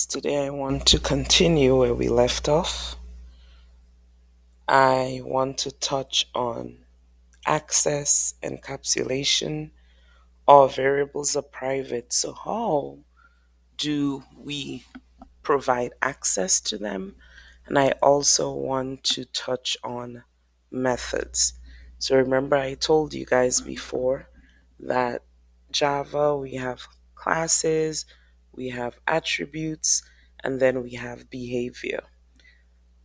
Today I want to continue where we left off. I want to touch on access, encapsulation. All variables are private, so how do we provide access to them? And I also want to touch on methods. So remember, I told you guys before that Java, we have classes, we have attributes, and then we have behavior.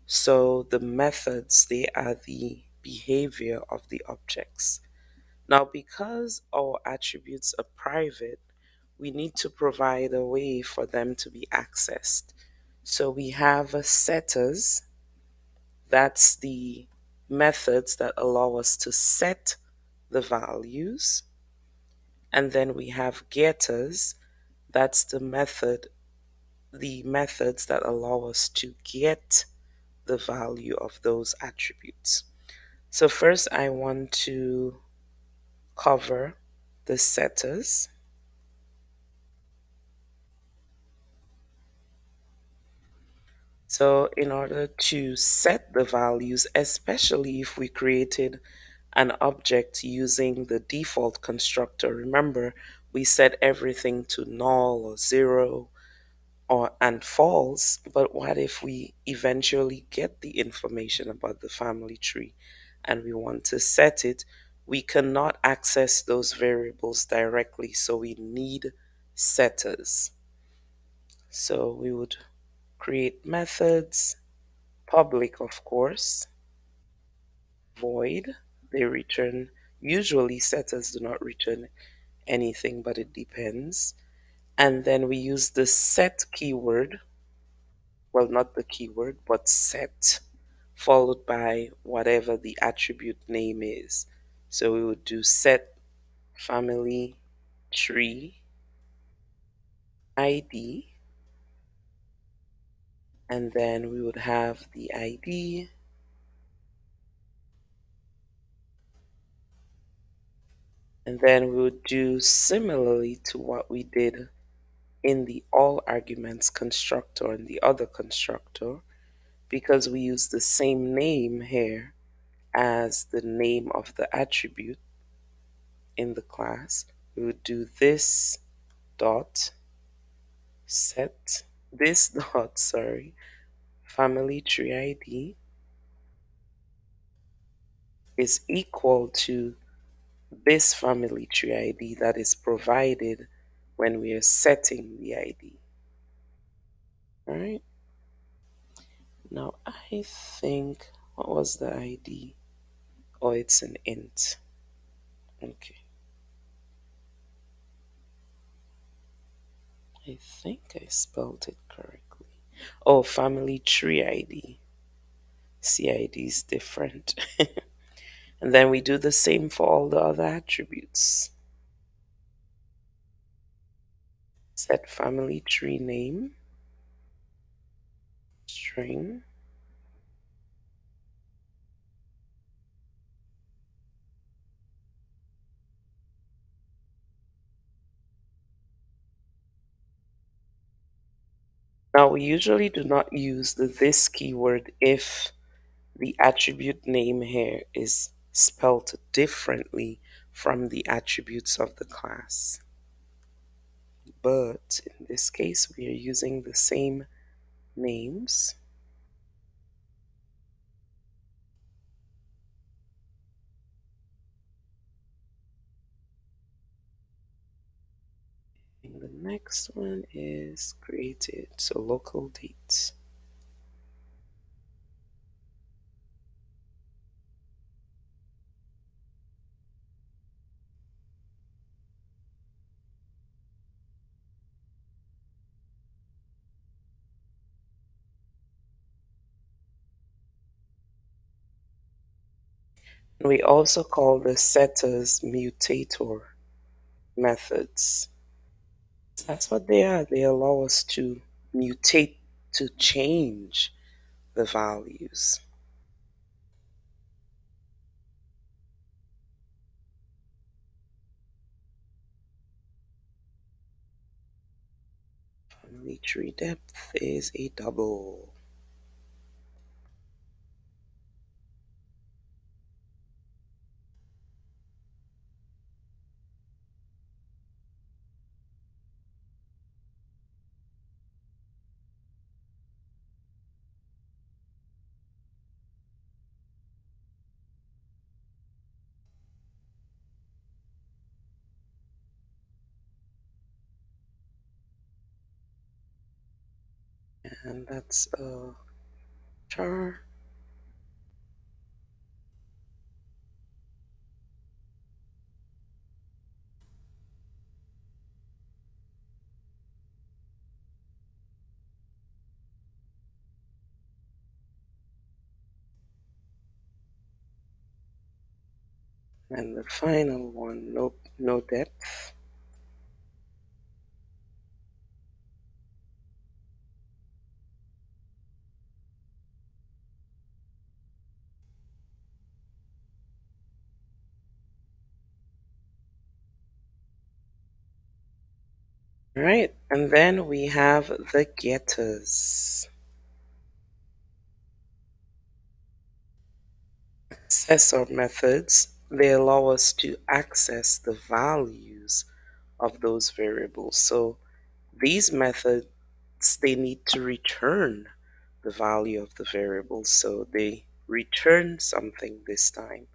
So the methods, they are the behavior of the objects. Now, because our attributes are private, we need to provide a way for them to be accessed. So we have setters, that's the methods that allow us to set the values. And then we have getters, that's the methods that allow us to get the value of those attributes. So first I want to cover the setters. So in order to set the values, especially if we created an object using the default constructor, remember we set everything to null or zero or and false, but what if we eventually get the information about the family tree and we want to set it? We cannot access those variables directly, so we need setters. So we would create methods, public of course, void, they return, usually setters do not return anything, but it depends. And then we use the set keyword, well, not the keyword, but set, followed by whatever the attribute name is. So we would do set family tree ID, and then we would have the ID, and then we would do similarly to what we did in the all arguments constructor and the other constructor, because we use the same name here as the name of the attribute in the class. We would do this dot set, this dot, sorry, family tree ID is equal to this family tree ID that is provided when we are setting the ID. All right. Now I think, what was the ID? Oh, it's an int. Okay. I think I spelled it correctly. Oh, family tree ID. CID is different. And then we do the same for all the other attributes. Set family tree name, string. Now we usually do not use the this keyword if the attribute name here is spelled differently from the attributes of the class. But in this case, we are using the same names. And the next one is created, so local dates. We also call the setters mutator methods. That's what they are. They allow us to mutate, to change the values. tree depth is a double. And that's a char. And the final one, no depth. Right, and then we have the getters. Accessor methods, they allow us to access the values of those variables. So these methods, they need to return the value of the variable. So they return something this time.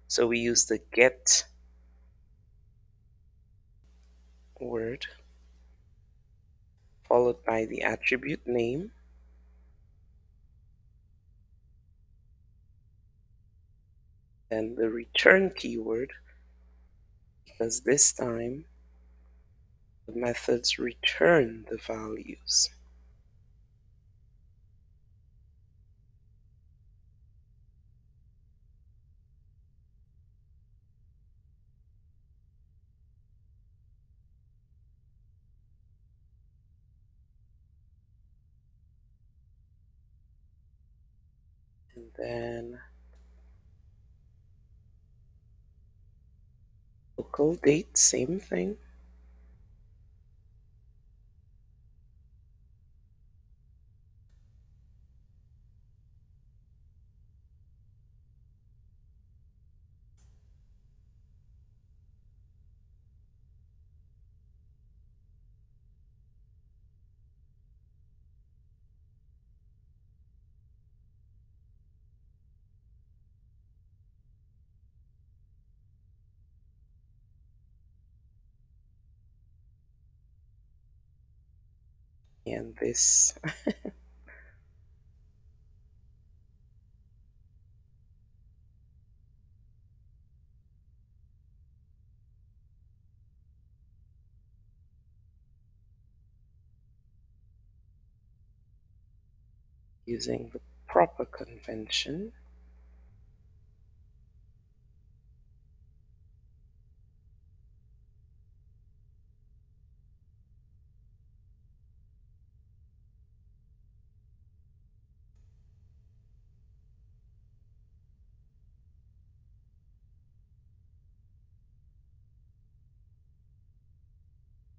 So we use the get word followed by the attribute name, then the return keyword, because this time the methods return the values. And then local date, same thing. And this using the proper convention.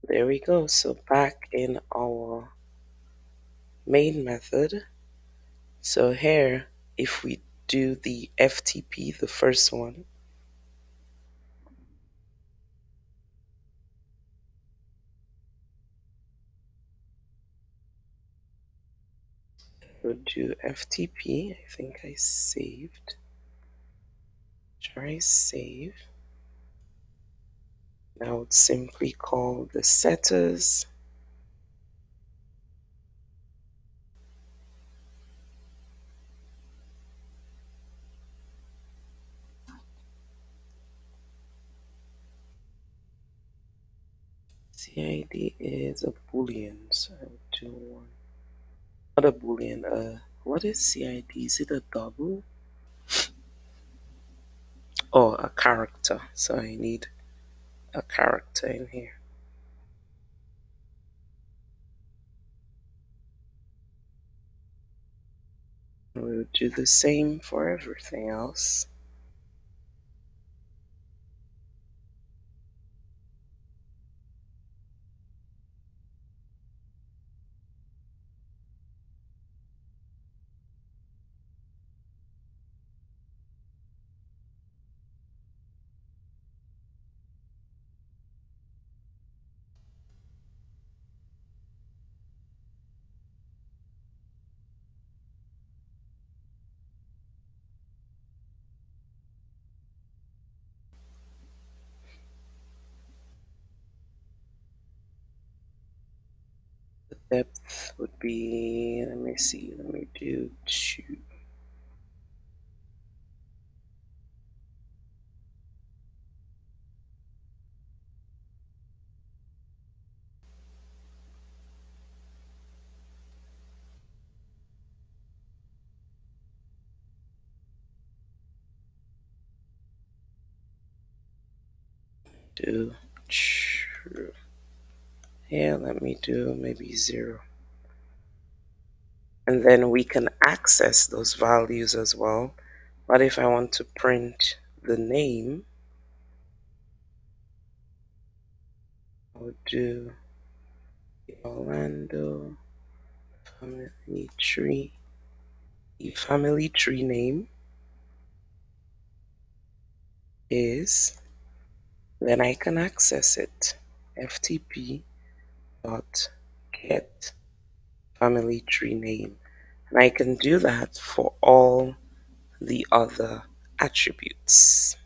There we go. So back in our main method. So here, if we do the FTP, the first one, we'll do FTP. I think I saved. Try save. Now it's simply call the setters. CID is a boolean, so I would do one. Not a boolean. What is CID? Is it a double? Oh, a character. So I need a character in here. We'll do the same for everything else. Depth would be, let me see, let me do two. Do true. Yeah, let me do maybe zero. And then we can access those values as well. But if I want to print the name, I'll do Orlando family tree. The family tree name is, then I can access it. FTP dot get family tree name. And I can do that for all the other attributes.